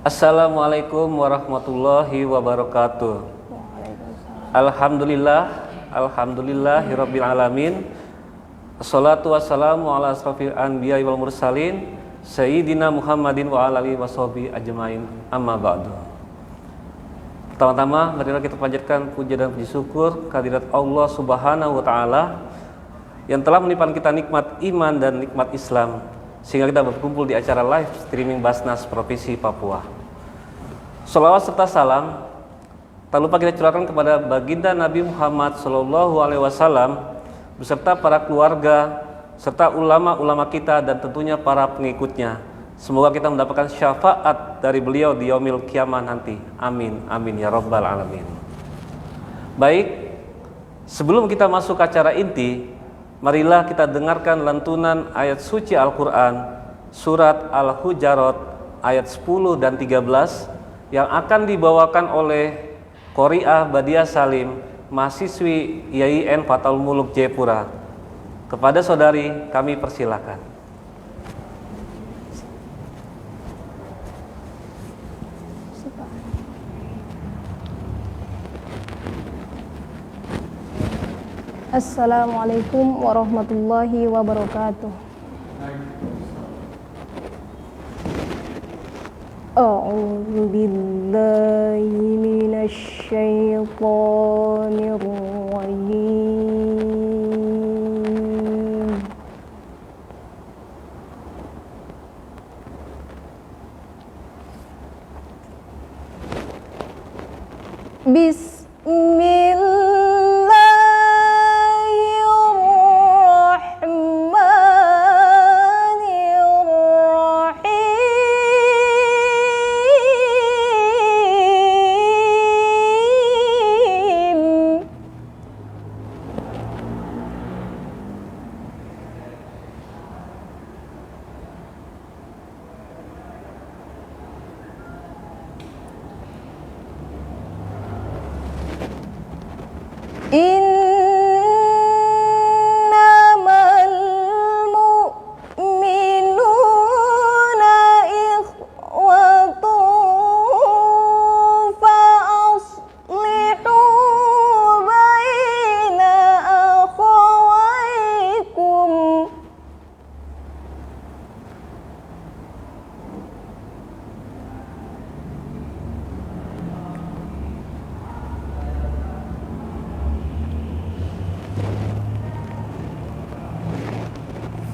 Assalamualaikum warahmatullahi wabarakatuh. Alhamdulillahirabbil alamin. Assalatu wassalamu ala asrofil anbiya wal mursalin Sayyidina Muhammadin wa ala alihi washabihi ajmain. Amma ba'du. Pertama-tama marilah kita panjatkan puja dan puji syukur kehadirat Allah Subhanahu wa taala yang telah melimpahkan kita nikmat iman dan nikmat Islam sehingga kita berkumpul di acara live streaming Basnas Provinsi Papua. Shalawat serta salam tak lupa kita curahkan kepada baginda Nabi Muhammad SAW beserta para keluarga serta ulama-ulama kita dan tentunya para pengikutnya. Semoga kita mendapatkan syafaat dari beliau di yaumil kiamah nanti. Amin, amin ya rabbal alamin. Baik, sebelum kita masuk ke acara inti, marilah kita dengarkan lantunan ayat suci Al-Quran surat Al-Hujarat ayat 10 dan 13 yang akan dibawakan oleh Qori'ah Badiah Salim, mahasiswi IAIN Fathul Muluk Jayapura. Kepada saudari kami persilakan. Assalamualaikum warahmatullahi wabarakatuh. A'udzu billahi minasy syaithanir rajim. Innamal mu'minuna ikhwatun fa aslihu baina akhawaykum.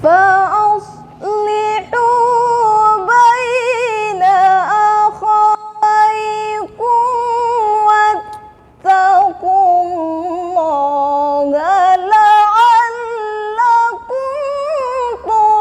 فَأَصْلِحُوا بَيْنَ أَخَوَيْكُمْ وَاتَّقُوا اللَّهَ لَعَلَّكُمْ تُرْحَمُونَ.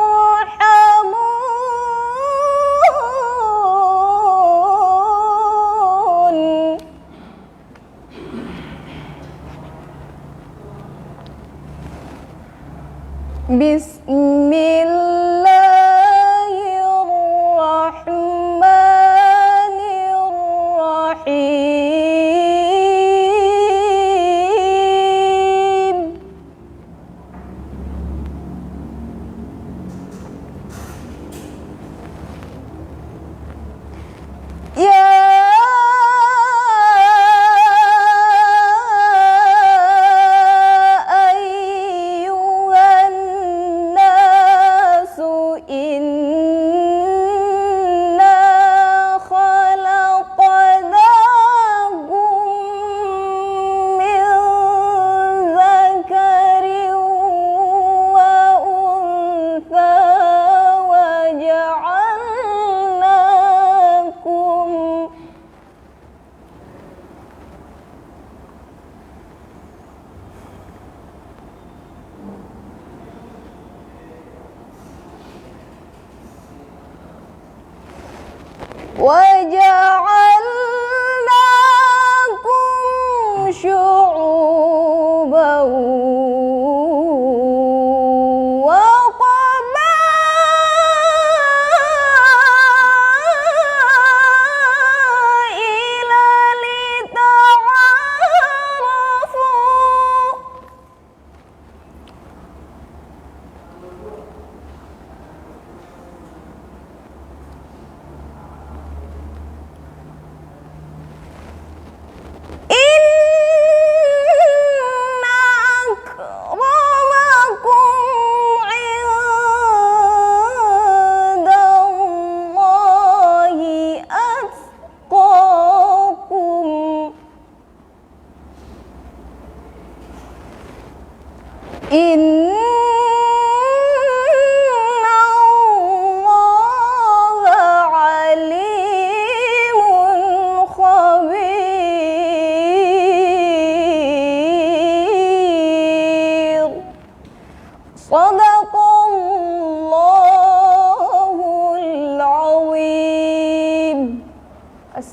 Bismillahirrahmanirrahim. Ya ayyuhan nasu inna khalaqnakum min dzakarin wa untha wa ja'alnakum syu'uban wa qabaila lita'arafu.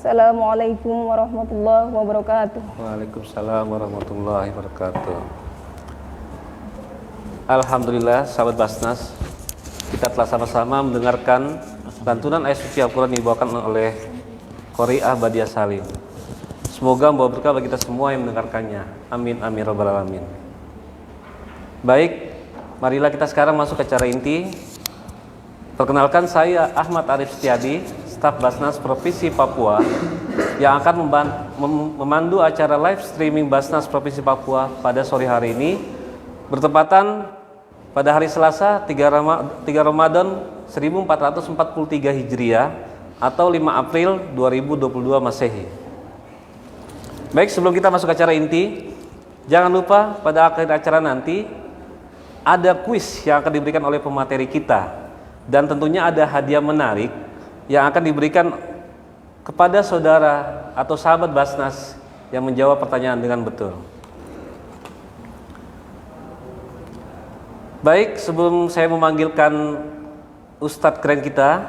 Assalamualaikum warahmatullahi wabarakatuh. Waalaikumsalam warahmatullahi wabarakatuh. Alhamdulillah, sahabat Basnas, kita telah sama-sama mendengarkan lantunan ayat suci Al-Quran yang dibawakan oleh Qori'ah Badiah Salim. Semoga membawa berkah bagi kita semua yang mendengarkannya. Amin amin rabbal alamin. Baik, marilah kita sekarang masuk ke acara inti. Perkenalkan, saya Ahmad Arif Setiadi, staf Basnas Provinsi Papua, yang akan memandu acara live streaming Basnas Provinsi Papua pada sore hari ini, bertepatan pada hari Selasa 3 Ramadan 1443 Hijriah atau 5 April 2022 Masehi. Baik, sebelum kita masuk ke acara inti, jangan lupa pada akhir acara nanti ada kuis yang akan diberikan oleh pemateri kita, dan tentunya ada hadiah menarik yang akan diberikan kepada saudara atau sahabat Basnas yang menjawab pertanyaan dengan betul. Baik, sebelum saya memanggilkan Ustadz keren kita,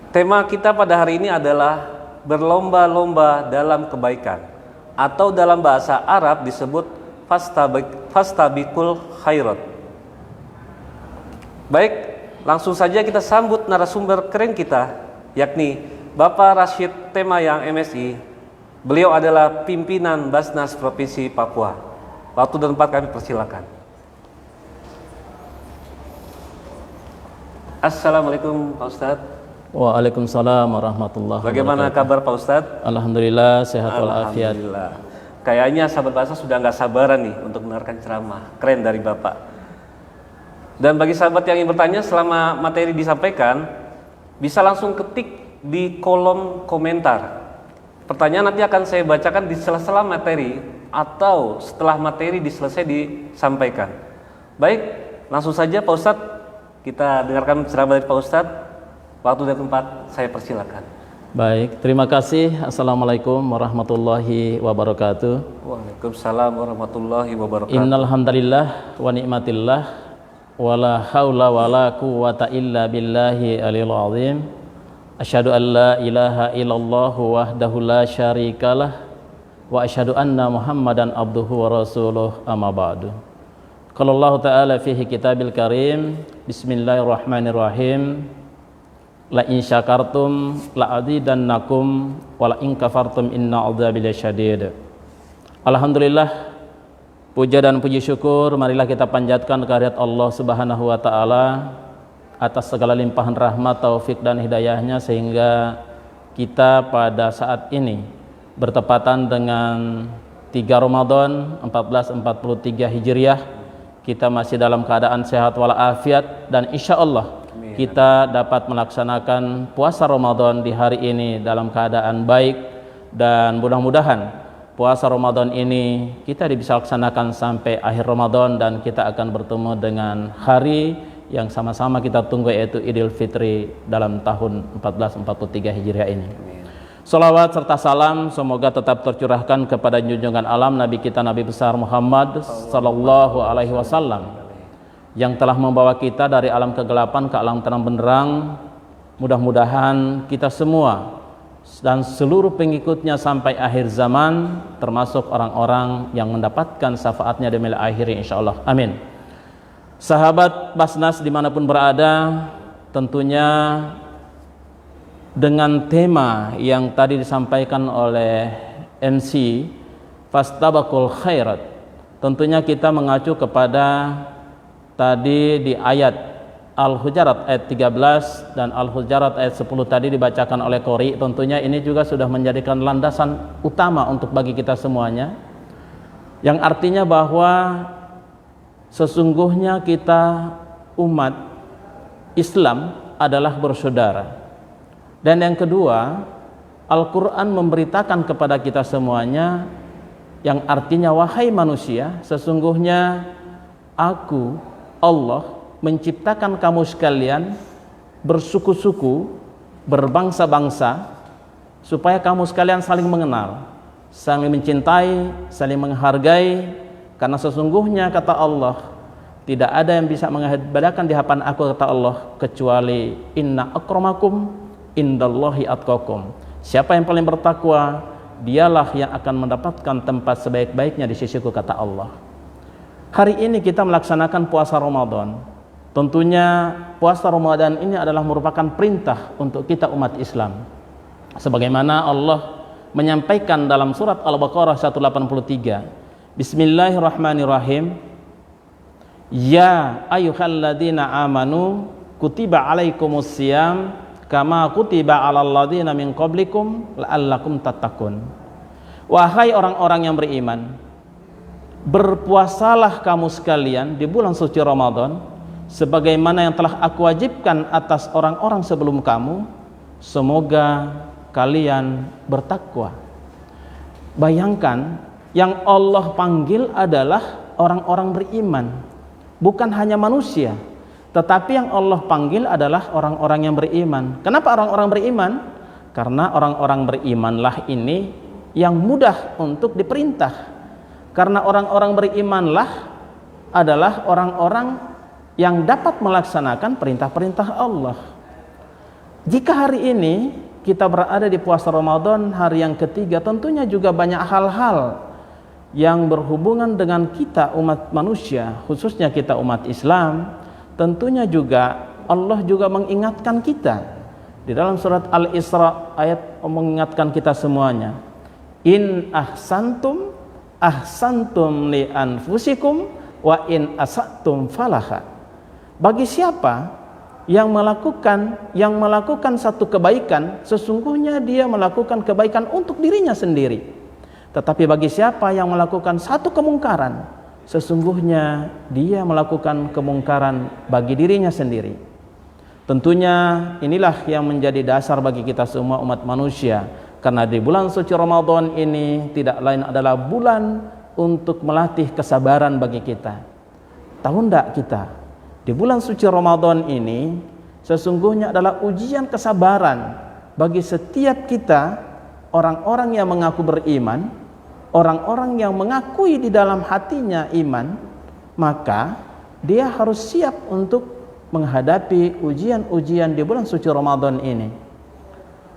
tema kita pada hari ini adalah berlomba-lomba dalam kebaikan, atau dalam bahasa Arab disebut fastabiqul khairat. Baik, langsung saja kita sambut narasumber keren kita, yakni Bapak Rashid Temayang MSI. Beliau adalah pimpinan Basnas Provinsi Papua. Waktu dan tempat kami persilakan. Assalamualaikum Pak Ustadz. Waalaikumsalam warahmatullahi wabarakatuh. Bagaimana kabar Pak Ustadz? Alhamdulillah sehat walafiat. Alhamdulillah. Kayaknya sahabat Basnas sudah nggak sabaran nih untuk mendengarkan ceramah keren dari Bapak. Dan bagi sahabat yang ingin bertanya selama materi disampaikan, bisa langsung ketik di kolom komentar. Pertanyaan nanti akan saya bacakan di sela-sela materi atau setelah materi selesai disampaikan. Baik, langsung saja Pak Ustadz, kita dengarkan ceramah dari Pak Ustadz. Waktu dan tempat saya persilakan. Baik, terima kasih. Assalamualaikum warahmatullahi wabarakatuh. Waalaikumsalam warahmatullahi wabarakatuh. Innal hamdalillah wa ni'matillah wala haula wala quwwata illa billahi aliyil azim. Asyhadu an la ilaha illallah wahdahu la syarikalah wa asyhadu anna Muhammadan abduhu wa rasuluh, amma ba'du. Qala Allah ta'ala fihi kitabil karim, bismillahirrahmanirrahim. La in syakartum la azidannakum wa la in kafartum inna adzabi lasyadid. Alhamdulillah, puja dan puji syukur marilah kita panjatkan kehadirat Allah Subhanahu wa taala atas segala limpahan rahmat, taufik dan hidayahnya, sehingga kita pada saat ini bertepatan dengan 3 Ramadan 1443 Hijriah, kita masih dalam keadaan sehat walafiat, dan insya Allah kita dapat melaksanakan puasa Ramadan di hari ini dalam keadaan baik, dan mudah-mudahan puasa Ramadan ini kita bisa laksanakan sampai akhir Ramadan, dan kita akan bertemu dengan hari yang sama-sama kita tunggu, yaitu Idul Fitri dalam tahun 1443 Hijriah ini. Salawat serta salam semoga tetap tercurahkan kepada junjungan alam Nabi kita, Nabi besar Muhammad sallallahu alaihi wasallam, yang telah membawa kita dari alam kegelapan ke alam terang benderang. Mudah-mudahan kita semua dan seluruh pengikutnya sampai akhir zaman termasuk orang-orang yang mendapatkan syafaatnya di mil akhir, insyaallah. Amin. Sahabat Basnas dimanapun berada, tentunya dengan tema yang tadi disampaikan oleh MC Fastabaqul Khairat, tentunya kita mengacu kepada tadi di ayat Al-Hujurat ayat 13 dan Al-Hujurat ayat 10 tadi dibacakan oleh Qori. Tentunya ini juga sudah menjadikan landasan utama untuk bagi kita semuanya, yang artinya bahwa sesungguhnya kita umat Islam adalah bersaudara. Dan yang kedua, Al-Quran memberitakan kepada kita semuanya, yang artinya wahai manusia, sesungguhnya aku Allah menciptakan kamu sekalian bersuku-suku, berbangsa-bangsa, supaya kamu sekalian saling mengenal, saling mencintai, saling menghargai. Karena sesungguhnya kata Allah, tidak ada yang bisa membedakan di hadapan aku, kata Allah, kecuali inna akramakum indallahi atqakum. Siapa yang paling bertakwa, dialah yang akan mendapatkan tempat sebaik-baiknya di sisiku, kata Allah. Hari ini kita melaksanakan puasa Ramadan. Tentunya puasa Ramadan ini adalah merupakan perintah untuk kita umat Islam. Sebagaimana Allah menyampaikan dalam surat Al-Baqarah 183. Bismillahirrahmanirrahim. Ya ayyuhalladzina amanu kutiba alaikumusiyam kama kutiba alal ladzina min qablikum la'allakum tattaqun. Wahai orang-orang yang beriman, berpuasalah kamu sekalian di bulan suci Ramadan sebagaimana yang telah aku wajibkan atas orang-orang sebelum kamu, semoga kalian bertakwa. Bayangkan, yang Allah panggil adalah orang-orang beriman, bukan hanya manusia. Tetapi yang Allah panggil adalah orang-orang yang beriman. Kenapa orang-orang beriman? Karena orang-orang berimanlah ini yang mudah untuk diperintah. Karena orang-orang berimanlah adalah orang-orang yang dapat melaksanakan perintah-perintah Allah. Jika hari ini kita berada di puasa Ramadan hari yang ketiga, tentunya juga banyak hal-hal yang berhubungan dengan kita umat manusia, khususnya kita umat Islam. Tentunya juga Allah juga mengingatkan kita di dalam surat Al-Isra ayat mengingatkan kita semuanya. In ahsantum ahsantum li anfusikum wa in asatum falaha. Bagi siapa yang melakukan satu kebaikan, sesungguhnya dia melakukan kebaikan untuk dirinya sendiri. Tetapi bagi siapa yang melakukan satu kemungkaran, sesungguhnya dia melakukan kemungkaran bagi dirinya sendiri. Tentunya inilah yang menjadi dasar bagi kita semua umat manusia, karena di bulan suci Ramadan ini tidak lain adalah bulan untuk melatih kesabaran bagi kita. Tahu enggak kita, di bulan suci Ramadan ini sesungguhnya adalah ujian kesabaran bagi setiap kita, orang-orang yang mengaku beriman, orang-orang yang mengakui di dalam hatinya iman, maka dia harus siap untuk menghadapi ujian-ujian di bulan suci Ramadan ini.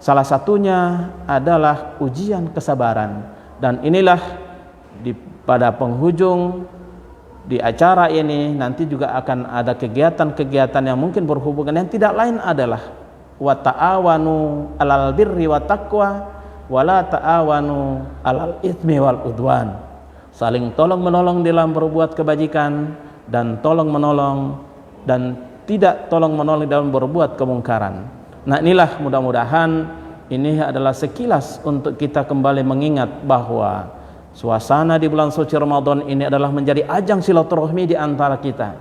Salah satunya adalah ujian kesabaran. Dan inilah pada penghujung di acara ini nanti juga akan ada kegiatan-kegiatan yang mungkin berhubungan, yang tidak lain adalah wa ta'awanu 'alal birri wat taqwa wala ta'awanu 'alal itsmi wal udwan. Saling tolong menolong dalam berbuat kebajikan dan tolong menolong dan tidak tolong menolong dalam berbuat kemungkaran. Nah, inilah mudah-mudahan ini adalah sekilas untuk kita kembali mengingat bahwa suasana di bulan suci Ramadan ini adalah menjadi ajang silaturahmi di antara kita.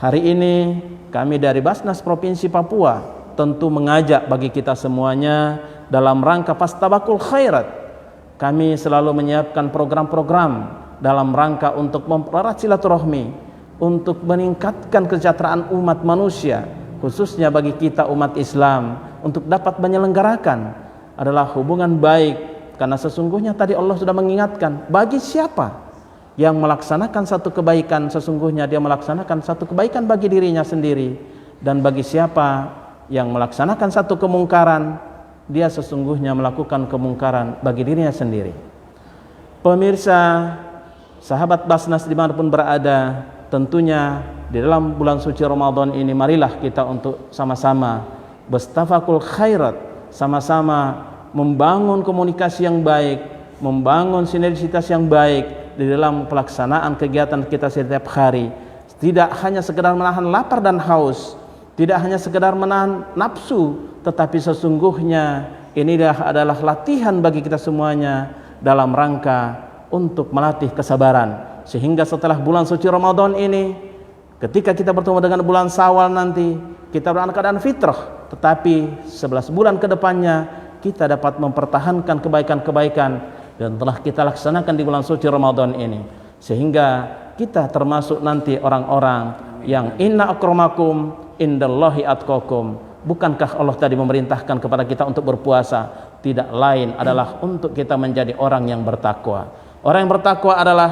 Hari ini kami dari Basnas Provinsi Papua tentu mengajak bagi kita semuanya dalam rangka Fastabaqul Khairat. Kami selalu menyiapkan program-program dalam rangka untuk mempererat silaturahmi, untuk meningkatkan kesejahteraan umat manusia, khususnya bagi kita umat Islam, untuk dapat menyelenggarakan adalah hubungan baik. Karena sesungguhnya tadi Allah sudah mengingatkan, bagi siapa yang melaksanakan satu kebaikan, sesungguhnya dia melaksanakan satu kebaikan bagi dirinya sendiri. Dan bagi siapa yang melaksanakan satu kemungkaran, dia sesungguhnya melakukan kemungkaran bagi dirinya sendiri. Pemirsa, sahabat Basnas dimanapun berada, tentunya di dalam bulan suci Ramadan ini marilah kita untuk sama-sama bastafakul khairat, sama-sama membangun komunikasi yang baik, membangun sinergitas yang baik di dalam pelaksanaan kegiatan kita setiap hari. Tidak hanya sekedar menahan lapar dan haus, tidak hanya sekedar menahan nafsu, tetapi sesungguhnya inilah adalah latihan bagi kita semuanya dalam rangka untuk melatih kesabaran. Sehingga setelah bulan suci Ramadan ini, ketika kita bertemu dengan bulan Syawal nanti, kita dalam keadaan fitrah, tetapi 11 bulan ke depannya kita dapat mempertahankan kebaikan-kebaikan dan telah kita laksanakan di bulan suci Ramadan ini, sehingga kita termasuk nanti orang-orang yang inna akramakum indallahi atqakum. Bukankah Allah tadi memerintahkan kepada kita untuk berpuasa? Tidak lain adalah untuk kita menjadi orang yang bertakwa. Orang yang bertakwa adalah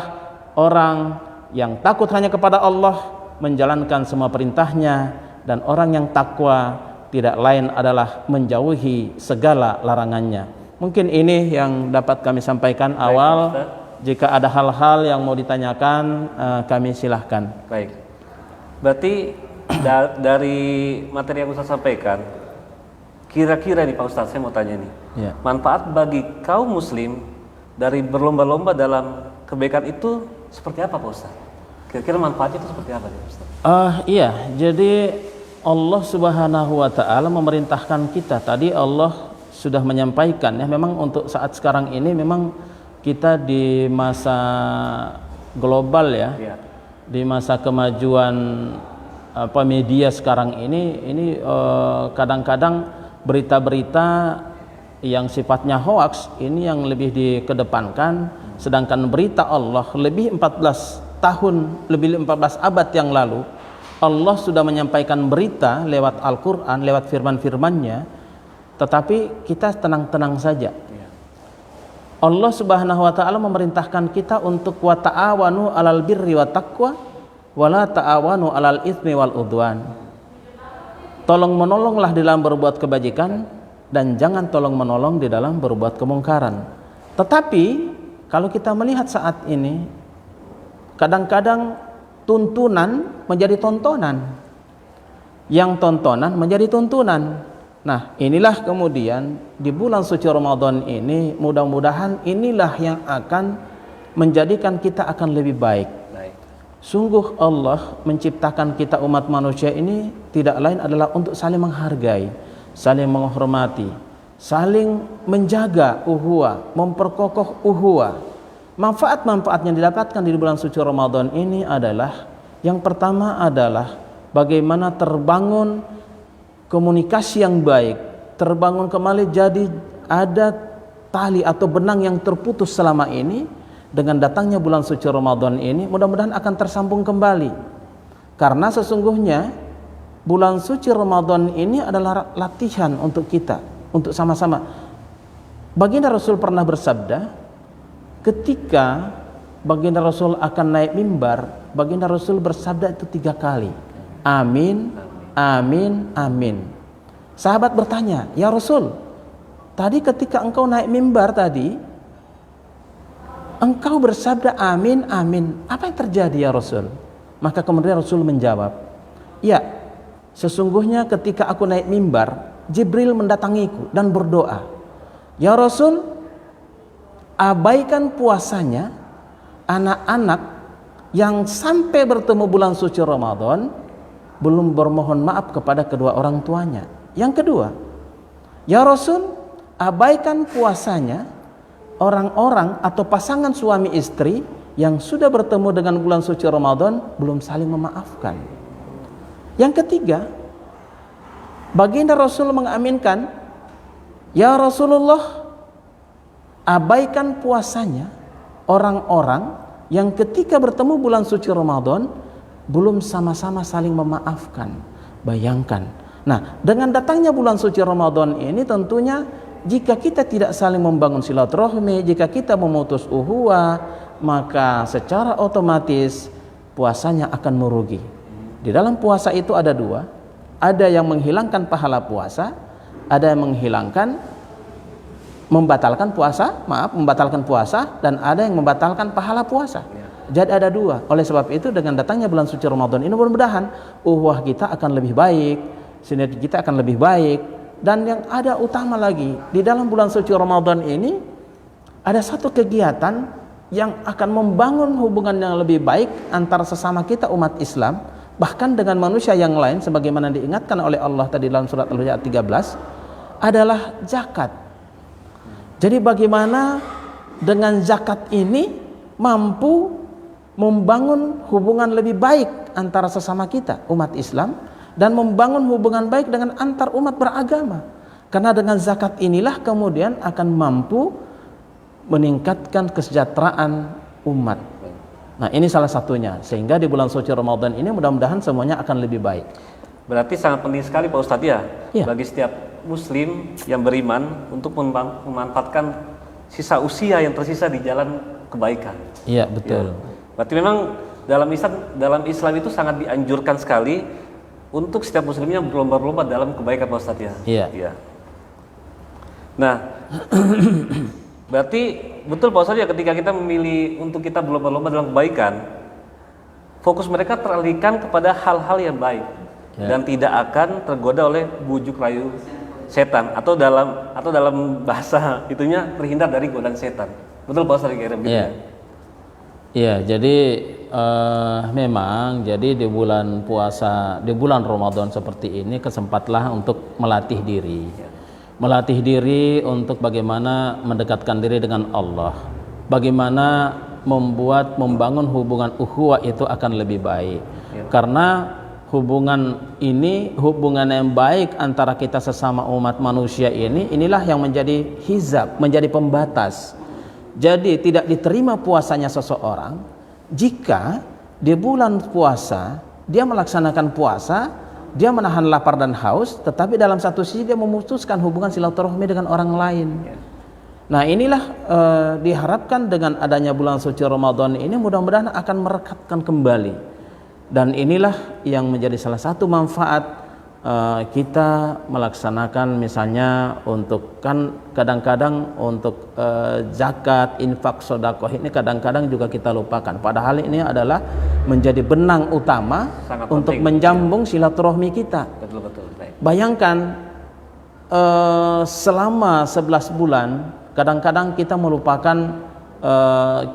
orang yang takut hanya kepada Allah, menjalankan semua perintahnya, dan orang yang takwa tidak lain adalah menjauhi segala larangannya. Mungkin ini yang dapat kami sampaikan awal. Jika ada hal-hal yang mau ditanyakan, kami silahkan. Baik. Berarti dari materi yang Ustaz sampaikan, kira-kira nih Pak Ustaz, saya mau tanya nih, manfaat bagi kaum muslim dari berlomba-lomba dalam kebaikan itu seperti apa Pak Ustaz? Kira-kira manfaatnya itu seperti apa nih Ustaz? Iya, jadi Allah Subhanahu wa Ta'ala memerintahkan kita. Tadi Allah sudah menyampaikan ya, memang untuk saat sekarang ini memang kita di masa global ya, di masa kemajuan media sekarang ini kadang-kadang berita-berita yang sifatnya hoax ini yang lebih dikedepankan, sedangkan berita Allah lebih 14 tahun, lebih 14 abad yang lalu Allah sudah menyampaikan berita lewat Al-Quran, lewat firman-firmannya, tetapi kita tenang-tenang saja. Allah Subhanahu wa Ta'ala memerintahkan kita untuk wa ta'awanu 'alal birri wa taqwa wa la ta'awanu 'alal itsmi wal udwan. Tolong menolonglah di dalam berbuat kebajikan dan jangan tolong menolong di dalam berbuat kemungkaran. Tetapi kalau kita melihat saat ini, kadang-kadang tuntunan menjadi tontonan, yang tontonan menjadi tuntunan. Nah, inilah kemudian di bulan suci Ramadan ini, mudah-mudahan inilah yang akan menjadikan kita akan lebih baik. Sungguh Allah menciptakan kita umat manusia ini tidak lain adalah untuk saling menghargai, saling menghormati, saling menjaga uhuwah, memperkokoh uhuwah. Manfaat-manfaat yang didapatkan di bulan suci Ramadan ini adalah, yang pertama adalah bagaimana terbangun komunikasi yang baik, terbangun kembali, jadi ada tali atau benang yang terputus selama ini. Dengan datangnya bulan suci Ramadan ini mudah-mudahan akan tersambung kembali, karena sesungguhnya bulan suci Ramadan ini adalah latihan untuk kita, untuk sama-sama. Baginda Rasul pernah bersabda, ketika baginda Rasul akan naik mimbar, baginda Rasul bersabda itu 3 kali, amin, amin, amin. Sahabat bertanya, ya Rasul, tadi ketika engkau naik mimbar tadi engkau bersabda amin, amin, apa yang terjadi ya Rasul? Maka kemudian Rasul menjawab, ya, sesungguhnya ketika aku naik mimbar, Jibril mendatangiku dan berdoa, ya Rasul, abaikan puasanya anak-anak yang sampai bertemu bulan suci Ramadan belum bermohon maaf kepada kedua orang tuanya. Yang kedua, ya Rasul, abaikan puasanya orang-orang atau pasangan suami istri yang sudah bertemu dengan bulan suci Ramadan belum saling memaafkan. Yang ketiga, baginda Rasul mengaminkan, ya Rasulullah, abaikan puasanya orang-orang yang ketika bertemu bulan suci Ramadan belum sama-sama saling memaafkan. Bayangkan. Nah, dengan datangnya bulan suci Ramadan ini tentunya jika kita tidak saling membangun silaturahmi, jika kita memutus uhuwah, maka secara otomatis puasanya akan merugi. Di dalam puasa itu ada 2, ada yang menghilangkan pahala puasa, ada yang membatalkan puasa, dan ada yang membatalkan pahala puasa. Jadi ada 2. Oleh sebab itu dengan datangnya bulan suci Ramadan ini mudah-mudahan uhuwah kita akan lebih baik, sinergi kita akan lebih baik. Dan yang ada utama lagi, di dalam bulan suci Ramadan ini ada satu kegiatan yang akan membangun hubungan yang lebih baik antara sesama kita umat Islam, bahkan dengan manusia yang lain, sebagaimana diingatkan oleh Allah tadi dalam surat Al-Hujurat 13, adalah zakat. Jadi bagaimana dengan zakat ini mampu membangun hubungan lebih baik antara sesama kita umat Islam, dan membangun hubungan baik dengan antar umat beragama. Karena dengan zakat inilah kemudian akan mampu meningkatkan kesejahteraan umat. Nah, ini salah satunya. Sehingga di bulan suci Ramadan ini mudah-mudahan semuanya akan lebih baik. Berarti sangat penting sekali Pak Ustadz ya, bagi setiap muslim yang beriman untuk memanfaatkan sisa usia yang tersisa di jalan kebaikan. Iya, betul. Ya. Berarti memang dalam Islam itu sangat dianjurkan sekali untuk setiap muslimnya berlomba-lomba dalam kebaikan Pak Ustadz ya. Iya. Iya. Nah, berarti betul Pak Ustadz ya, ketika kita memilih untuk kita berlomba-lomba dalam kebaikan, fokus mereka teralihkan kepada hal-hal yang baik dan tidak akan tergoda oleh bujuk rayu setan, atau dalam bahasa itunya terhindar dari godaan setan. Betul Pak Ustadz kira begitu. Iya. Iya, jadi memang jadi di bulan puasa, di bulan Ramadan seperti ini kesempatlah untuk melatih diri. Melatih diri untuk bagaimana mendekatkan diri dengan Allah. Bagaimana membangun hubungan ukhuwah itu akan lebih baik. Karena hubungan ini, hubungan yang baik antara kita sesama umat manusia inilah yang menjadi hizab, menjadi pembatas. Jadi tidak diterima puasanya seseorang jika di bulan puasa dia melaksanakan puasa, dia menahan lapar dan haus, tetapi dalam satu sisi dia memutuskan hubungan silaturahmi dengan orang lain. Nah inilah diharapkan dengan adanya bulan suci Ramadan ini mudah-mudahan akan merekatkan kembali. Dan inilah yang menjadi salah satu manfaat kita melaksanakan, misalnya untuk, kan kadang-kadang untuk zakat, infak, sedekah ini kadang-kadang juga kita lupakan. Padahal ini adalah menjadi benang utama untuk menjambung silaturahmi kita. Betul. Bayangkan selama 11 bulan kadang-kadang kita melupakan,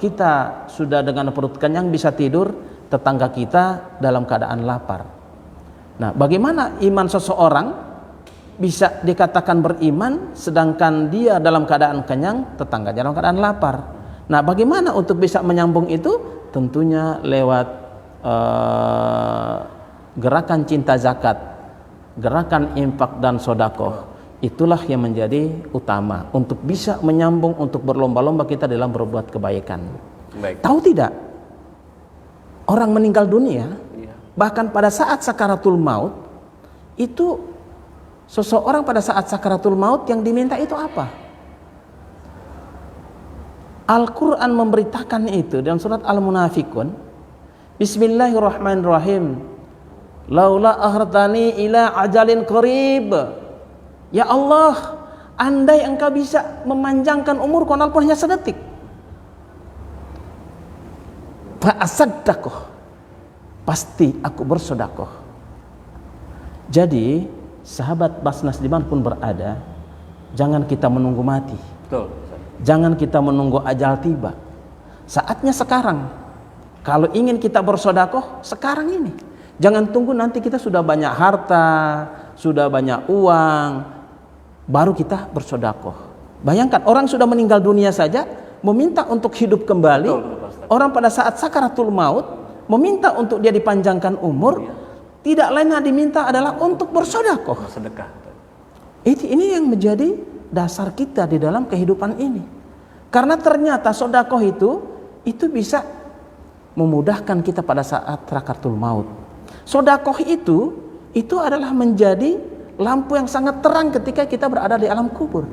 kita sudah dengan perut kenyang bisa tidur, tetangga kita dalam keadaan lapar. Nah, bagaimana iman seseorang bisa dikatakan beriman sedangkan dia dalam keadaan kenyang, tetangganya dalam keadaan lapar? Nah, bagaimana untuk bisa menyambung itu? Tentunya lewat gerakan cinta zakat, gerakan infak dan sodakoh. Itulah yang menjadi utama untuk bisa menyambung, untuk berlomba-lomba kita dalam berbuat kebaikan. Baik. Tahu tidak? Orang meninggal dunia, bahkan pada saat sakaratul maut, itu seseorang pada saat sakaratul maut yang diminta itu apa? Al-Quran memberitakan itu dalam surat Al-Munafikun. Bismillahirrahmanirrahim. Laula akhirtani ila ajalin qarib. Ya Allah, andai engkau bisa memanjangkan umurku walaupun hanya sedetik, fa'asaddaqah, pasti aku bersedekah. Jadi sahabat Basnas dimanapun berada, jangan kita menunggu mati. Betul. Jangan kita menunggu ajal tiba. Saatnya sekarang. Kalau ingin kita bersedekah, sekarang ini. Jangan tunggu nanti kita sudah banyak harta, sudah banyak uang, baru kita bersedekah. Bayangkan orang sudah meninggal dunia saja meminta untuk hidup kembali. Orang pada saat sakaratul maut meminta untuk dia dipanjangkan umur, tidak lain yang diminta adalah untuk bersedekah. Ini yang menjadi dasar kita di dalam kehidupan ini. Karena ternyata sedekah itu bisa memudahkan kita pada saat sakaratul maut. Sedekah itu adalah menjadi lampu yang sangat terang ketika kita berada di alam kubur.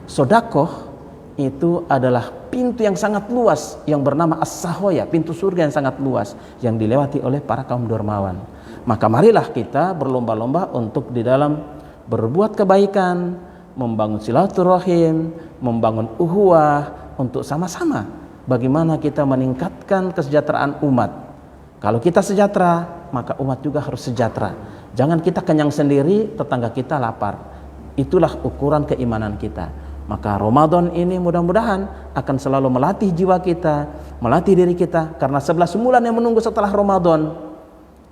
Sedekah itu adalah pintu yang sangat luas yang bernama As-Sahoya, pintu surga yang sangat luas yang dilewati oleh para kaum dermawan. Maka marilah kita berlomba-lomba untuk di dalam berbuat kebaikan, membangun silaturahim, membangun uhuwah, untuk sama-sama bagaimana kita meningkatkan kesejahteraan umat. Kalau kita sejahtera, maka umat juga harus sejahtera. Jangan kita kenyang sendiri, tetangga kita lapar. Itulah ukuran keimanan kita. Maka Ramadan ini mudah-mudahan akan selalu melatih jiwa kita, melatih diri kita. Karena 11 bulan yang menunggu setelah Ramadan,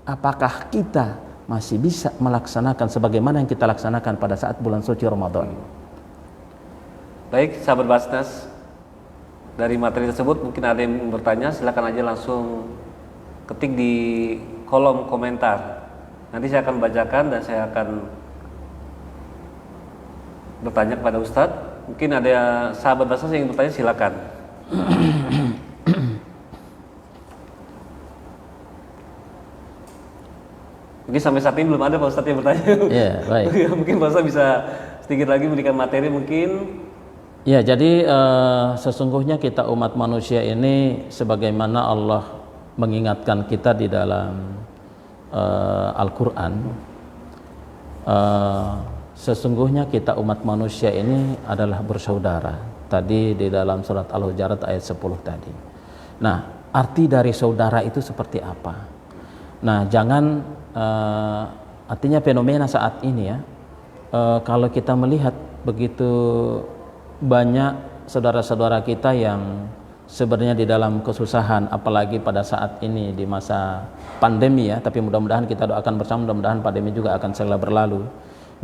apakah kita masih bisa melaksanakan sebagaimana yang kita laksanakan pada saat bulan suci Ramadan? Baik, sahabat Basnas, dari materi tersebut mungkin ada yang bertanya, silakan aja langsung ketik di kolom komentar. Nanti saya akan bacakan dan saya akan bertanya kepada Ustadz. Mungkin ada sahabat Basnas yang bertanya, silakan. Mungkin sampai saat ini belum ada Pak Ustadz yang bertanya. Ya, baik. Mungkin Pak Ustadz bisa sedikit lagi memberikan materi mungkin. Ya, jadi sesungguhnya kita umat manusia ini sebagaimana Allah mengingatkan kita di dalam Al-Quran, sesungguhnya kita umat manusia ini adalah bersaudara. Tadi di dalam surat Al-Hujurat ayat 10 tadi. Nah, arti dari saudara itu seperti apa? Nah, jangan artinya fenomena saat ini ya, kalau kita melihat begitu banyak saudara-saudara kita yang sebenarnya di dalam kesusahan, apalagi pada saat ini di masa pandemi ya, tapi mudah-mudahan kita doakan bersama, mudah-mudahan pandemi juga akan segera berlalu.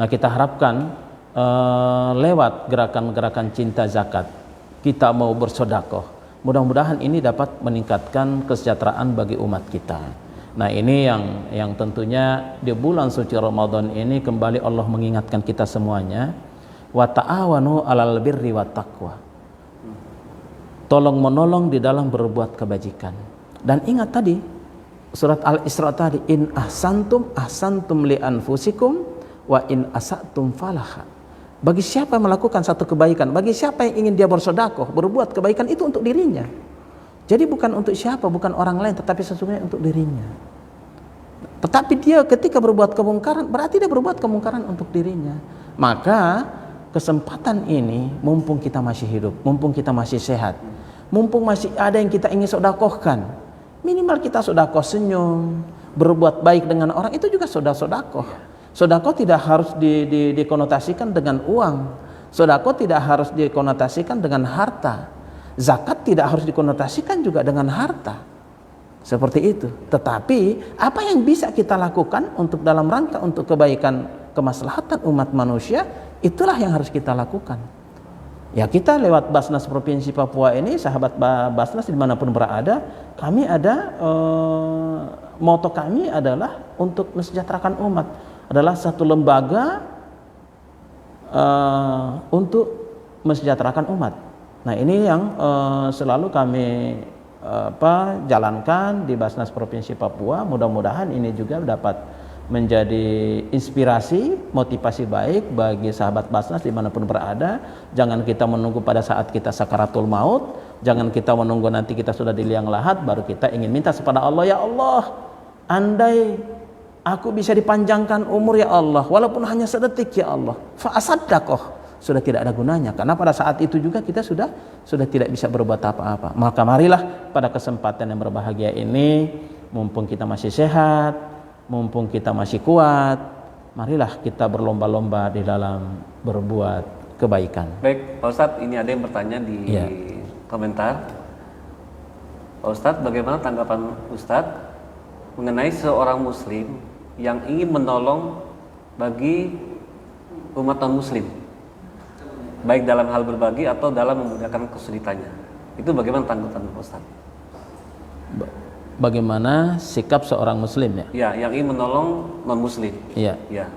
Nah, kita harapkan lewat gerakan-gerakan cinta zakat kita mau bersedekah, mudah-mudahan ini dapat meningkatkan kesejahteraan bagi umat kita. Nah, ini yang tentunya di bulan suci Ramadan ini kembali Allah mengingatkan kita semuanya, wa ta'awanu 'alal birri wat taqwa. Tolong menolong di dalam berbuat kebajikan. Dan ingat tadi surat Al-Isra tadi, in ahsantum li anfusikum wa in asatum falaha. Bagi siapa yang melakukan satu kebaikan, bagi siapa yang ingin dia bersedekah, berbuat kebaikan itu untuk dirinya. Jadi bukan untuk siapa, bukan orang lain, tetapi sesungguhnya untuk dirinya. Tetapi dia ketika berbuat kemungkaran, berarti dia berbuat kemungkaran untuk dirinya. Maka kesempatan ini, mumpung kita masih hidup, mumpung kita masih sehat, mumpung masih ada yang kita ingin sedekahkan, minimal kita sedekah senyum, berbuat baik dengan orang, itu juga sedekah. Sedekah tidak harus dikonotasikan dengan uang. Sedekah tidak harus dikonotasikan dengan harta. Zakat tidak harus dikonotasikan juga dengan harta. Seperti itu. Tetapi apa yang bisa kita lakukan untuk dalam rangka untuk kebaikan kemaslahatan umat manusia, itulah yang harus kita lakukan. Ya, kita lewat Basnas Provinsi Papua ini, sahabat Basnas dimanapun berada, kami ada moto kami adalah untuk mensejahterakan umat, adalah satu lembaga untuk mensejahterakan umat. Nah, ini yang selalu kami jalankan di Basnas Provinsi Papua. Mudah-mudahan ini juga dapat menjadi inspirasi, motivasi baik bagi sahabat Basnas dimanapun berada. Jangan kita menunggu pada saat kita sakaratul maut, jangan kita menunggu nanti kita sudah di liang lahat baru kita ingin minta kepada Allah, ya Allah, andai aku bisa dipanjangkan umur ya Allah, walaupun hanya sedetik ya Allah, fa'asaddaqah, sudah tidak ada gunanya, karena pada saat itu juga kita sudah tidak bisa berbuat apa-apa. Maka marilah pada kesempatan yang berbahagia ini, mumpung kita masih sehat, mumpung kita masih kuat, marilah kita berlomba-lomba di dalam berbuat kebaikan. Baik, Pak Ustadz, ini ada yang bertanya di komentar. Pak Ustadz, bagaimana tanggapan Ustadz mengenai seorang muslim yang ingin menolong bagi umat non-muslim, baik dalam hal berbagi atau dalam memudahkan kesulitannya? Itu bagaimana tanggapan Pak Ustadz? Bagaimana sikap seorang muslim ya? Ya, yang ingin menolong non-muslim. Iya. Ya.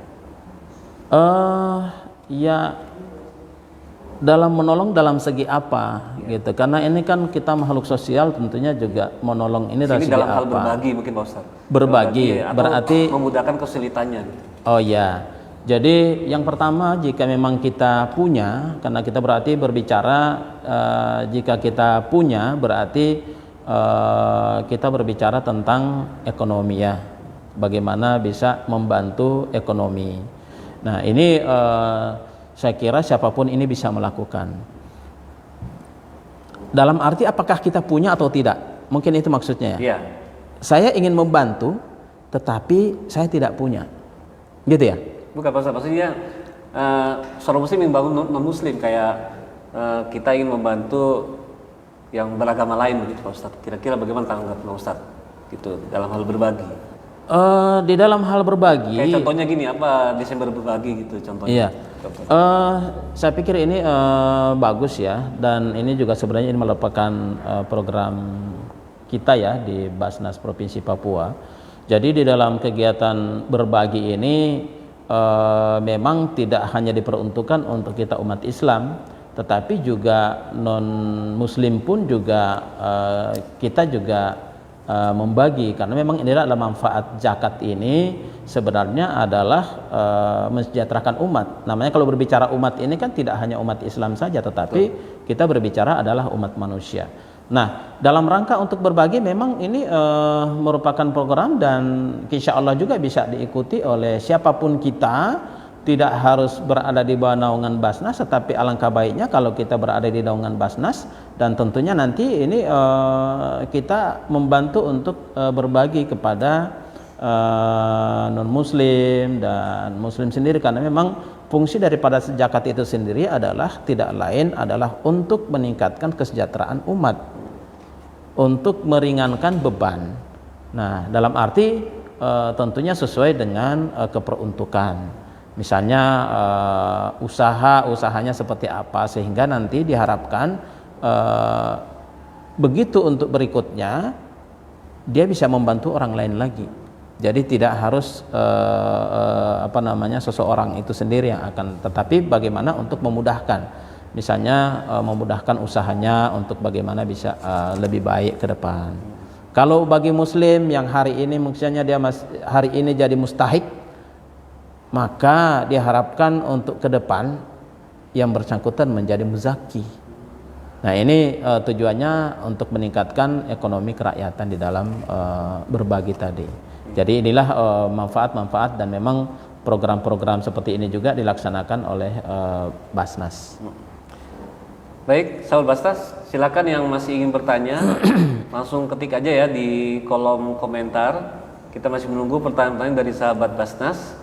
Ya, dalam menolong dalam segi apa gitu? Karena ini kan kita makhluk sosial, tentunya juga menolong ini dari segi dalam apa? hal berbagi mungkin Pak Ustadz. Berbagi atau berarti memudahkan kesulitannya gitu. Oh ya. Jadi yang pertama, jika memang kita punya, karena kita berarti berbicara jika kita punya berarti kita berbicara tentang ekonomi ya, bagaimana bisa membantu ekonomi. Nah, ini saya kira siapapun ini bisa melakukan. Dalam arti apakah kita punya atau tidak? Mungkin itu maksudnya ya. Iya. Saya ingin membantu, tetapi saya tidak punya, gitu ya? Bukan Pak Ustadz, maksudnya seorang muslim yang bangun non-muslim, kayak kita ingin membantu yang beragama lain begitu Pak Ustadz. Kira-kira bagaimana tanggapan Pak Ustadz gitu dalam hal berbagi? Di dalam hal berbagi, kayak contohnya gini, apa Desember berbagi gitu contohnya? Iya. Saya pikir ini bagus ya, dan ini juga sebenarnya ini merupakan program kita ya di Basnas Provinsi Papua. Jadi di dalam kegiatan berbagi ini memang tidak hanya diperuntukkan untuk kita umat Islam, tetapi juga non muslim pun juga kita juga membagi, karena memang inilah manfaat zakat ini sebenarnya adalah mensejahterakan umat. Namanya kalau berbicara umat ini kan tidak hanya umat Islam saja, tetapi kita berbicara adalah umat manusia. Nah, dalam rangka untuk berbagi memang ini merupakan program dan insya Allah juga bisa diikuti oleh siapapun kita, tidak harus berada di bawah naungan Basnas, tetapi alangkah baiknya kalau kita berada di naungan Basnas dan tentunya nanti ini kita membantu untuk berbagi kepada non-muslim dan muslim sendiri, karena memang fungsi daripada zakat itu sendiri adalah tidak lain adalah untuk meningkatkan kesejahteraan umat, untuk meringankan beban. Nah, dalam arti tentunya sesuai dengan keperuntukan. Misalnya usahanya seperti apa, sehingga nanti diharapkan begitu untuk berikutnya dia bisa membantu orang lain lagi. Jadi tidak harus seseorang itu sendiri yang akan, tetapi bagaimana untuk memudahkan, misalnya memudahkan usahanya untuk bagaimana bisa lebih baik ke depan. Kalau bagi muslim yang hari ini misalnya dia hari ini jadi mustahik, maka diharapkan untuk ke depan yang bersangkutan menjadi muzaki. Nah, ini tujuannya untuk meningkatkan ekonomi kerakyatan di dalam berbagi tadi. Jadi inilah manfaat-manfaat, dan memang program-program seperti ini juga dilaksanakan oleh Basnas. Baik, sahabat Basnas, silakan yang masih ingin bertanya langsung ketik aja ya di kolom komentar. Kita masih menunggu pertanyaan-pertanyaan dari sahabat Basnas.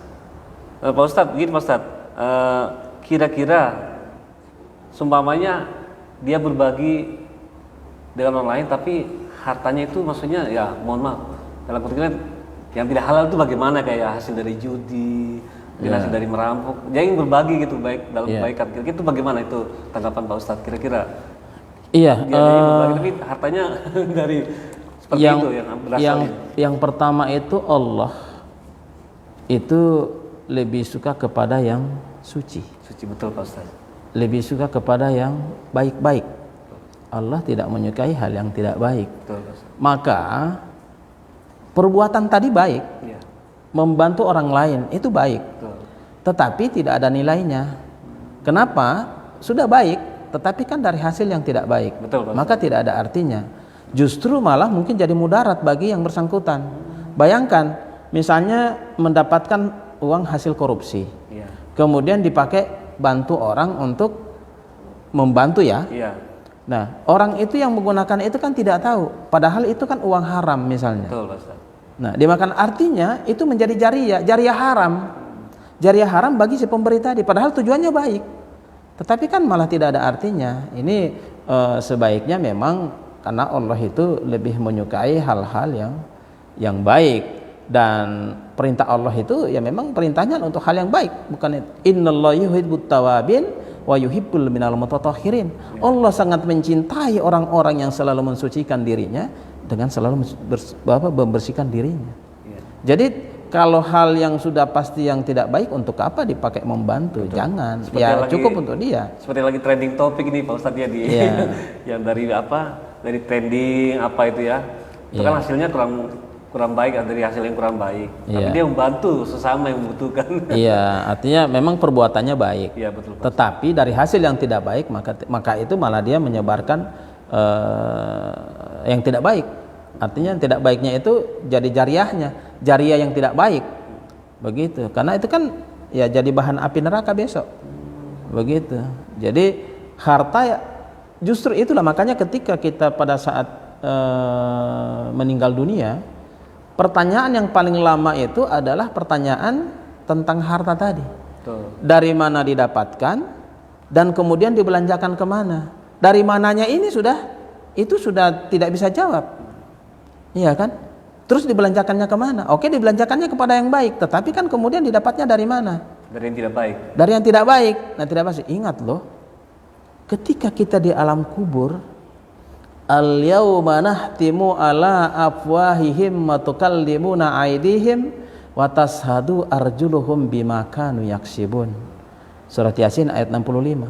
Pak Ustadz, begini Pak Ustadz, kira-kira seumpamanya dia berbagi dengan orang lain tapi hartanya itu maksudnya ya mohon maaf dalam konteks yang tidak halal itu bagaimana, kayak hasil dari judi, hasil dari merampok, dia ingin berbagi gitu baik dalam kebaikan, kira-kira itu bagaimana itu tanggapan Pak Ustadz kira-kira? Iya, dia berbagi tapi hartanya dari seperti itu yang berasal. Yang pertama itu Allah itu lebih suka kepada yang suci. Suci, betul Pak Ustaz. Lebih suka kepada yang baik-baik. Allah tidak menyukai hal yang tidak baik. Betul, Pak Ustaz. Maka perbuatan tadi baik, membantu orang lain itu baik. Betul. Tetapi tidak ada nilainya. Kenapa? Sudah baik, tetapi kan dari hasil yang tidak baik. Betul, Pak Ustaz. Maka tidak ada artinya. Justru malah mungkin jadi mudarat bagi yang bersangkutan. Bayangkan, misalnya mendapatkan uang hasil korupsi, kemudian dipakai bantu orang untuk membantu ya. Nah, orang itu yang menggunakan itu kan tidak tahu, padahal itu kan uang haram misalnya. Betul, Pak Ustaz. Nah, dimakan artinya itu menjadi jariah haram bagi si pemberi tadi, padahal tujuannya baik, tetapi kan malah tidak ada artinya. Ini sebaiknya memang karena Allah itu lebih menyukai hal-hal yang baik. Dan perintah Allah itu ya memang perintahnya untuk hal yang baik, bukan innallaha yuhibbut tawabin wa yuhibbul minal mutatahhirin. Allah sangat mencintai orang-orang yang selalu mensucikan dirinya dengan selalu membersihkan dirinya. Jadi kalau hal yang sudah pasti yang tidak baik, untuk apa dipakai membantu? Betul. Jangan. Seperti ya cukup untuk dia. Seperti lagi trending topik ini Pak Ustadz ya yang dari trending apa itu ya. Itu kan hasilnya kurang baik, dari hasil yang kurang baik. Tapi dia membantu sesama yang membutuhkan. Iya, artinya memang perbuatannya baik. Iya, betul. Tetapi dari hasil yang tidak baik, maka itu malah dia menyebarkan yang tidak baik. Artinya yang tidak baiknya itu jadi jariah yang tidak baik. Begitu. Karena itu kan ya jadi bahan api neraka besok. Begitu. Jadi harta justru itulah, makanya ketika kita pada saat meninggal dunia, pertanyaan yang paling lama itu adalah pertanyaan tentang harta tadi. Betul. Dari mana didapatkan dan kemudian dibelanjakan kemana? Dari mananya ini sudah tidak bisa jawab. Iya kan? Terus dibelanjakannya kemana? Oke, dibelanjakannya kepada yang baik, tetapi kan kemudian didapatnya dari mana? Dari yang tidak baik. Dari yang tidak baik. Nah, tidak pasti. Ingat loh, ketika kita di alam kubur, al-yawma nahtimu ala afwahihim wa tukallimuna aydihim wa tashhadu arjuluhum bima kanu yaksibun. Surat Yasin ayat 65.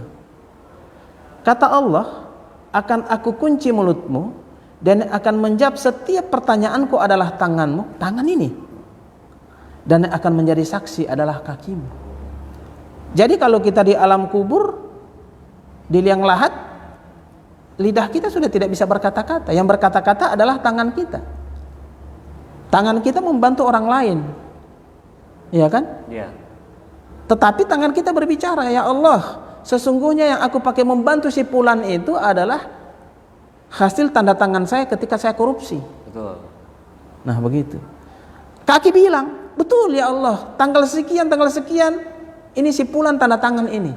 Kata Allah, akan aku kunci mulutmu dan akan menjawab setiap pertanyaanku adalah tanganmu, tangan ini. Dan akan menjadi saksi adalah kakimu. Jadi kalau kita di alam kubur, di liang lahat, lidah kita sudah tidak bisa berkata-kata. Yang berkata-kata adalah tangan kita. Tangan kita membantu orang lain, ya kan? Iya. Tetapi tangan kita berbicara, ya Allah, sesungguhnya yang aku pakai membantu si fulan itu adalah hasil tanda tangan saya ketika saya korupsi. Betul. Nah begitu. Kaki bilang, betul ya Allah, tanggal sekian, ini si fulan tanda tangan ini.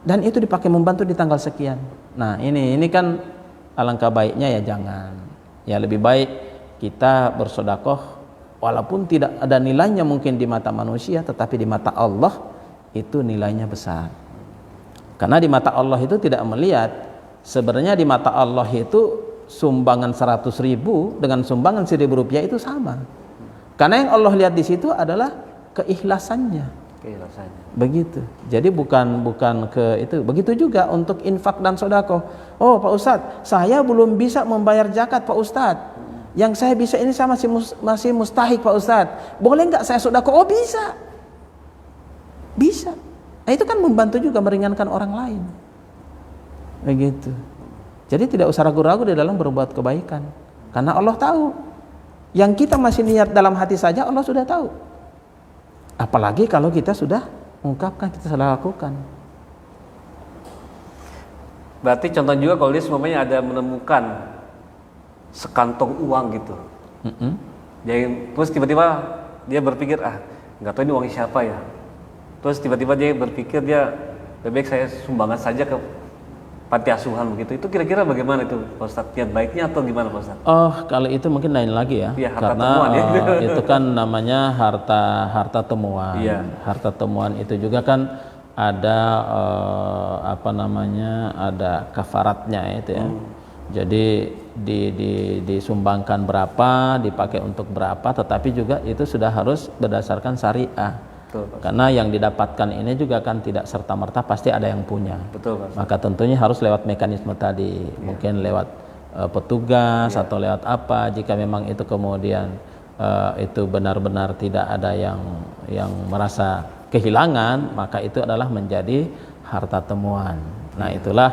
Dan itu dipakai membantu di tanggal sekian. Nah ini kan alangkah baiknya ya jangan. Ya lebih baik kita bersedekah walaupun tidak ada nilainya mungkin di mata manusia, tetapi di mata Allah itu nilainya besar. Karena di mata Allah itu tidak melihat, sebenarnya di mata Allah itu sumbangan 100.000 dengan sumbangan 1.000 rupiah itu sama. Karena yang Allah lihat di situ adalah keikhlasannya. Begitu. Jadi bukan ke itu. Begitu juga untuk infak dan sedekah. Oh Pak Ustadz, saya belum bisa membayar zakat Pak Ustadz. Yang saya bisa ini saya masih mustahik Pak Ustadz. Boleh nggak saya sedekah? Oh bisa. Bisa. Nah, itu kan membantu juga meringankan orang lain. Begitu. Jadi tidak usah ragu-ragu di dalam berbuat kebaikan. Karena Allah tahu. Yang kita masih niat dalam hati saja Allah sudah tahu. Apalagi kalau kita sudah mengungkapkan, kita sudah lakukan. Berarti contoh juga kalau dia semuanya ada menemukan sekantong uang gitu. Jadi terus tiba-tiba dia berpikir, nggak tahu ini uang siapa ya. Terus tiba-tiba dia berpikir lebih baik saya sumbangan saja ke panti asuhan begitu. Itu kira-kira bagaimana itu Pak Ustadz? Niat baiknya atau gimana Pak Ustadz? Oh, kalau itu mungkin lain lagi ya. Iya, karena temuan, ya. itu kan namanya harta temuan. Iya. Harta temuan itu juga kan ada ada kafaratnya itu ya. Jadi disumbangkan berapa, dipakai untuk berapa, tetapi juga itu sudah harus berdasarkan syariah. Betul, karena yang didapatkan ini juga kan tidak serta-merta pasti ada yang punya. Betul, Pak. Maka tentunya harus lewat mekanisme tadi, mungkin lewat petugas atau lewat apa. Jika memang itu kemudian itu benar-benar tidak ada yang merasa kehilangan, maka itu adalah menjadi harta temuan. Nah itulah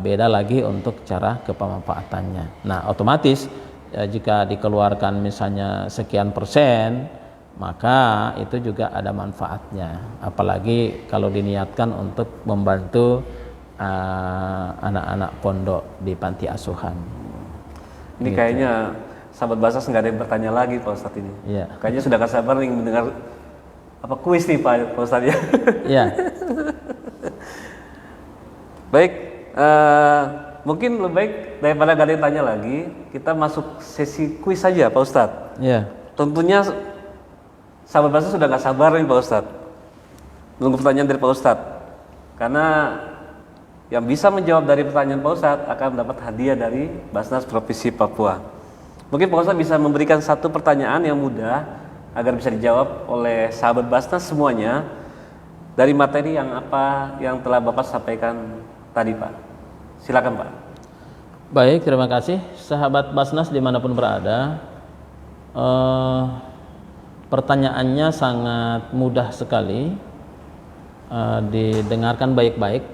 beda lagi untuk cara kepemanfaatannya. Nah otomatis jika dikeluarkan misalnya sekian persen, maka itu juga ada manfaatnya, apalagi kalau diniatkan untuk membantu anak-anak pondok di panti asuhan. Ini gitu. Kayaknya sahabat Basnas nggak ada yang bertanya lagi Pak Ustadz ini. Iya. Kayaknya sudah gak sabar nih mendengar kuis nih Pak Ustadz ya. Iya. Baik, mungkin lebih baik daripada gak ada yang tanya lagi, kita masuk sesi kuis saja Pak Ustadz. Iya. Tentunya sahabat Basnas sudah gak sabar nih Pak Ustadz menunggu pertanyaan dari Pak Ustadz, karena yang bisa menjawab dari pertanyaan Pak Ustadz akan mendapat hadiah dari Basnas Provinsi Papua. Mungkin Pak Ustadz bisa memberikan satu pertanyaan yang mudah agar bisa dijawab oleh sahabat Basnas semuanya dari materi yang telah Bapak sampaikan tadi Pak. Silakan Pak. Baik, terima kasih sahabat Basnas dimanapun berada. Pertanyaannya sangat mudah sekali, didengarkan baik-baik.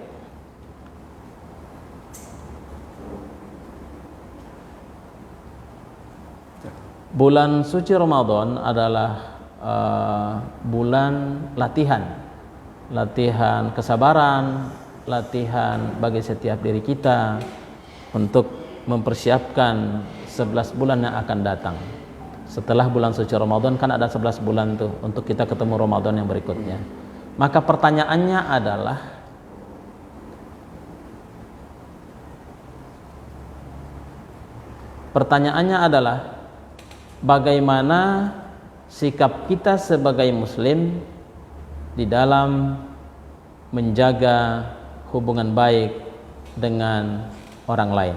Bulan suci Ramadan adalah bulan latihan kesabaran, latihan bagi setiap diri kita untuk mempersiapkan 11 bulan yang akan datang. Setelah bulan suci Ramadan kan ada 11 bulan tuh untuk kita ketemu Ramadan yang berikutnya. Maka pertanyaannya adalah bagaimana sikap kita sebagai muslim di dalam menjaga hubungan baik dengan orang lain.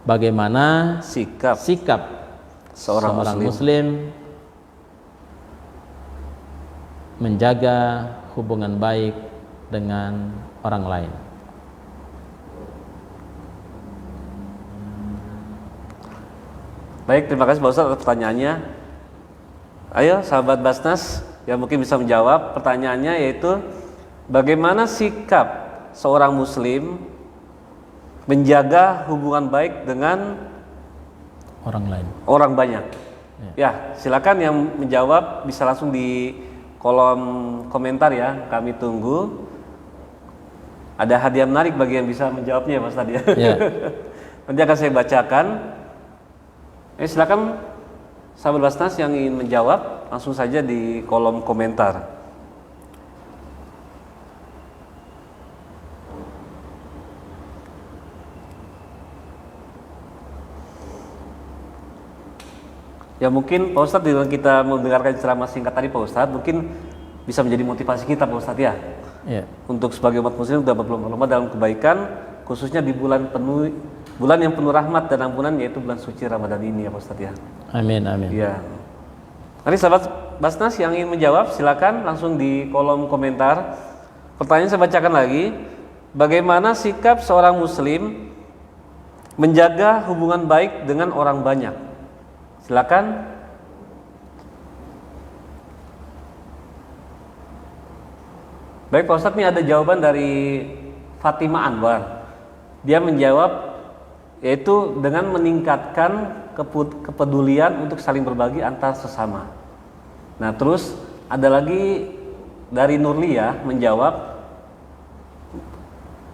Bagaimana sikap seorang muslim menjaga hubungan baik dengan orang lain. Baik, terima kasih Pak Ustadz atas pertanyaannya. Ayo sahabat Basnas yang mungkin bisa menjawab pertanyaannya, yaitu bagaimana sikap seorang muslim menjaga hubungan baik dengan Orang lain. orang banyak? Ya, silakan yang menjawab bisa langsung di kolom komentar ya, kami tunggu. Ada hadiah menarik bagi yang bisa menjawabnya ya Pak Ustadz ya. Ya. Nanti akan saya bacakan. Silakan sahabat Basnas yang ingin menjawab langsung saja di kolom komentar. Ya mungkin Pak Ustadz dengan kita mendengarkan ceramah singkat tadi Pak Ustadz mungkin bisa menjadi motivasi kita Pak Ustadz ya. Ya. Untuk sebagai umat muslim sudah berlomba-lomba dalam kebaikan, khususnya di bulan yang penuh rahmat dan ampunan, yaitu bulan suci Ramadan ini ya Pak Ustadz ya. Amin, amin. Ya. Nanti sahabat Basnas yang ingin menjawab silakan langsung di kolom komentar. Pertanyaan saya bacakan lagi. Bagaimana sikap seorang muslim menjaga hubungan baik dengan orang banyak? Silakan. Baik Pak Ustadz, ini ada jawaban dari Fatimah Anwar. Dia menjawab yaitu dengan meningkatkan kepedulian untuk saling berbagi antar sesama. Nah terus ada lagi dari Nurlia menjawab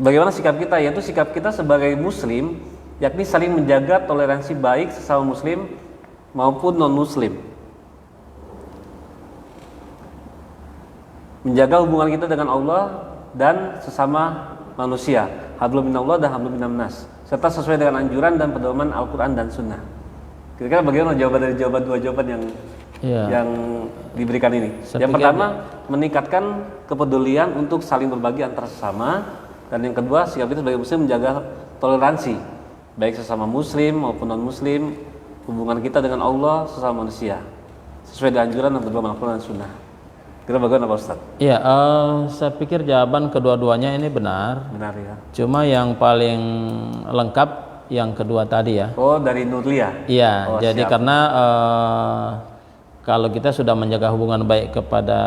bagaimana sikap kita, yaitu sikap kita sebagai muslim yakni saling menjaga toleransi baik sesama muslim maupun non muslim, menjaga hubungan kita dengan Allah dan sesama manusia, hablum minallah dan hablum minannas, serta sesuai dengan anjuran dan pedoman Al-Quran dan Sunnah. Kira-kira bagaimana jawaban dari dua jawaban yang diberikan ini? Yang pertama, meningkatkan kepedulian untuk saling berbagi antar sesama, dan yang kedua, sikap kita sebagai muslim menjaga toleransi baik sesama muslim maupun non muslim, hubungan kita dengan Allah, sesama manusia, sesuai dengan anjuran dan pedoman Al-Quran dan Sunnah. Kira bagaimana Pak Ustadz? Iya, saya pikir jawaban kedua-duanya ini benar. Benar ya. Cuma yang paling lengkap yang kedua tadi ya. Oh, dari Nurlia. Iya, Oh, jadi siap. karena kalau kita sudah menjaga hubungan baik kepada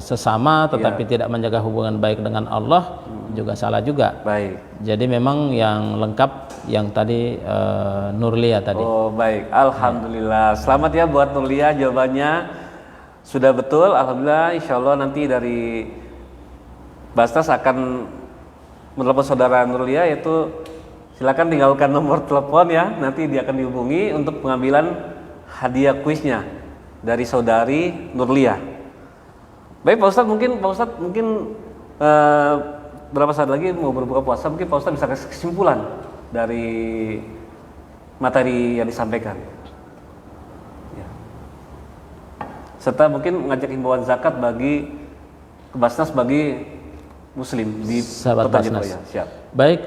sesama, tetapi tidak menjaga hubungan baik dengan Allah, juga salah juga. Baik. Jadi memang yang lengkap yang tadi Nurlia tadi. Oh baik, alhamdulillah. Selamat ya buat Nurlia, jawabannya sudah betul. Alhamdulillah, insya Allah nanti dari Basnas akan menelepon saudara Nurlia, yaitu silakan tinggalkan nomor telepon ya. Nanti dia akan dihubungi untuk pengambilan hadiah kuisnya dari saudari Nurlia. Baik Pak Ustadz, mungkin berapa saat lagi mau berbuka puasa, mungkin Pak Ustadz bisa kasih kesimpulan dari materi yang disampaikan ya. Serta mungkin mengajak himbauan zakat bagi Basnas bagi muslim di Sahabat Kota Basnas. Jetoya. Siap. Baik,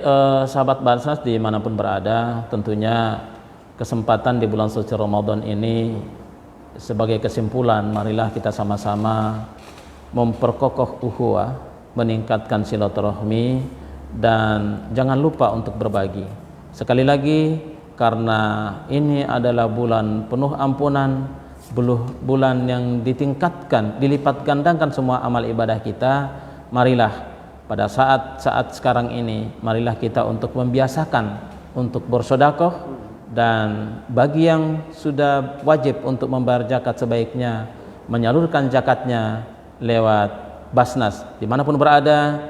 sahabat Basnas dimanapun berada, tentunya kesempatan di bulan suci Ramadan ini sebagai kesimpulan, marilah kita sama-sama memperkokoh ukhuwah, meningkatkan silaturahmi, dan jangan lupa untuk berbagi. Sekali lagi, karena ini adalah bulan penuh ampunan, bulan yang ditingkatkan, dilipat gandakan semua amal ibadah kita. Marilah pada saat sekarang ini, marilah kita untuk membiasakan untuk bersedekah, dan bagi yang sudah wajib untuk membayar zakat sebaiknya menyalurkan zakatnya lewat Basnas dimanapun berada.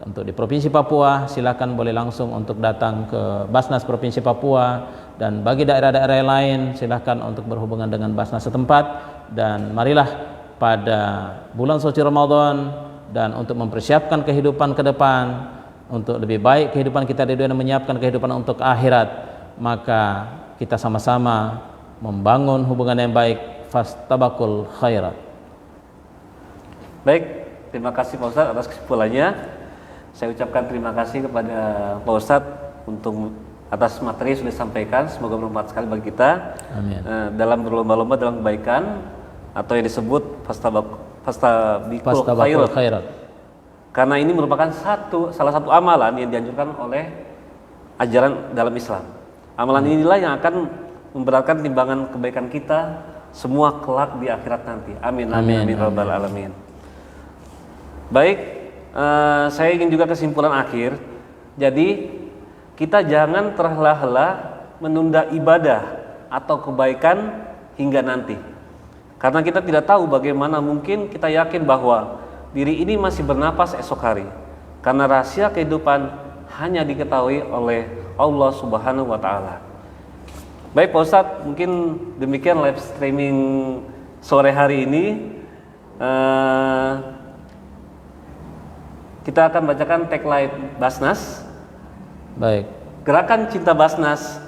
Untuk di Provinsi Papua, silakan boleh langsung untuk datang ke Basnas Provinsi Papua, dan bagi daerah-daerah lain silakan untuk berhubungan dengan Basnas setempat. Dan marilah pada bulan suci Ramadan, dan untuk mempersiapkan kehidupan ke depan, untuk lebih baik kehidupan kita di dunia dan menyiapkan kehidupan untuk akhirat, maka kita sama-sama membangun hubungan yang baik. Fastabaqul khairat. Baik, terima kasih Pak Ustadz atas kesimpulannya. Saya ucapkan terima kasih kepada Pak Ustadz untuk atas materi yang sudah disampaikan. Semoga bermanfaat sekali bagi kita. Amin. Dalam berlomba-lomba dalam kebaikan, atau yang disebut fastabiqul khairat. Karena ini merupakan salah satu amalan yang dianjurkan oleh ajaran dalam Islam. Amalan inilah yang akan memberatkan timbangan kebaikan kita semua kelak di akhirat nanti. Amin amin amin rabbal alamin. Baik, saya ingin juga kesimpulan akhir. Jadi kita jangan terhela-hela menunda ibadah atau kebaikan hingga nanti. Karena kita tidak tahu bagaimana, mungkin kita yakin bahwa diri ini masih bernapas esok hari. Karena rahasia kehidupan hanya diketahui oleh Allah Subhanahu wa taala. Baik Pak Ustadz, mungkin demikian live streaming sore hari ini. Kita akan bacakan tagline Basnas. Baik. Gerakan Cinta Basnas,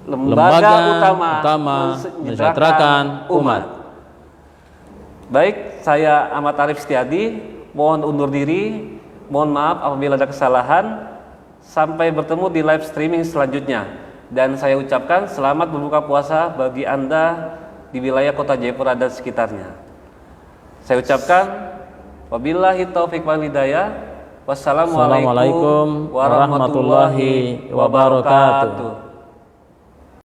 lembaga utama mensejahterakan umat. Baik, saya Ahmad Arif Setiadi, mohon undur diri, mohon maaf apabila ada kesalahan. Sampai bertemu di live streaming selanjutnya. Dan saya ucapkan selamat berbuka puasa bagi Anda di wilayah kota Jayapura dan sekitarnya. Saya ucapkan wabillahi taufiq wal hidayah. Wassalamualaikum warahmatullahi wabarakatuh.